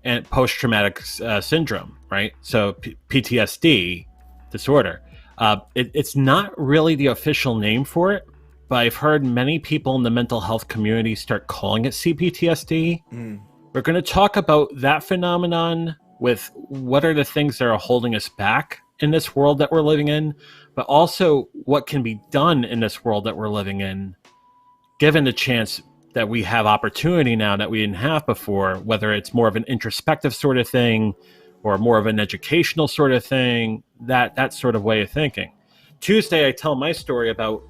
and post-traumatic syndrome, right? So PTSD disorder. It's not really the official name for it, but I've heard many people in the mental health community start calling it CPTSD. We're going to talk about that phenomenon with what are the things that are holding us back in this world that we're living in, but also what can be done in this world that we're living in, given the chance that we have opportunity now that we didn't have before, whether it's more of an introspective sort of thing or more of an educational sort of thing, that sort of way of thinking. Tuesday, I tell my story about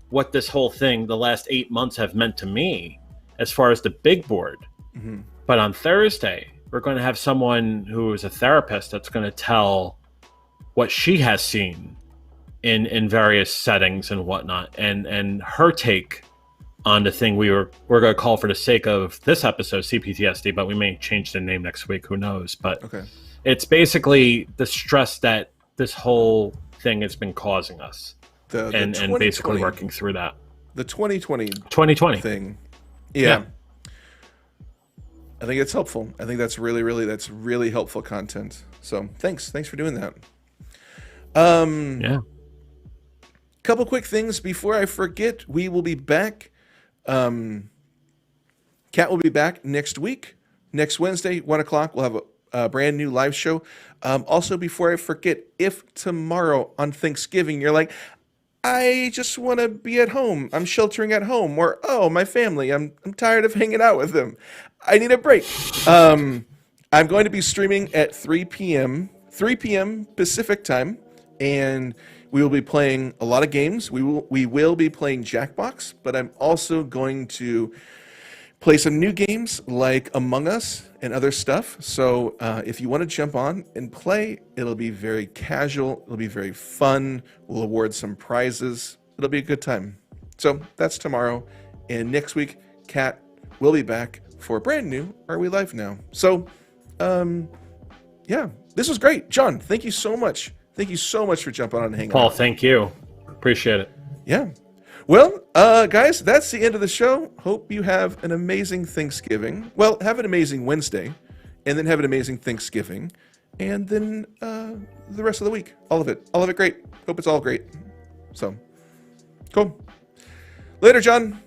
what this whole thing, the last 8 months, have meant to me as far as the big board. But on Thursday, we're going to have someone who is a therapist that's going to tell what she has seen in various settings and whatnot, and her take on the thing we're going to call, for the sake of this episode, CPTSD, but we may change the name next week, who knows. But Okay. it's basically the stress that this whole thing has been causing us, The and 2020 basically working through that. The 2020 2020 thing. Yeah. I think it's helpful. I think that's really helpful content. So thanks for doing that. Yeah. Couple quick things before I forget. We will be back. Kat will be back next week. Next Wednesday, 1:00, we'll have a brand new live show. Also, before I forget, if tomorrow on Thanksgiving you're like, I just want to be at home, I'm sheltering at home, or oh, my family, I'm tired of hanging out with them, I need a break. I'm going to be streaming at 3 p.m. Pacific time, and we will be playing a lot of games. We will be playing Jackbox, but I'm also going to play some new games like Among Us and other stuff. So if you want to jump on and play, it'll be very casual. It'll be very fun. We'll award some prizes. It'll be a good time. So that's tomorrow. And next week, Kat will be back for a brand new Are We Live Now? So, yeah, this was great. John, thank you so much. Thank you so much for jumping on and hanging Paul, out. thank you. Appreciate it. Yeah. Well, guys, that's the end of the show. Hope you have an amazing Thanksgiving. Well, have an amazing Wednesday, and then have an amazing Thanksgiving, and then the rest of the week. All of it. All of it great. Hope it's all great. So, cool. Later, John.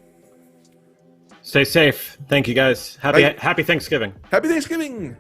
Stay safe. Thank you, guys. Happy Thanksgiving. Happy Thanksgiving.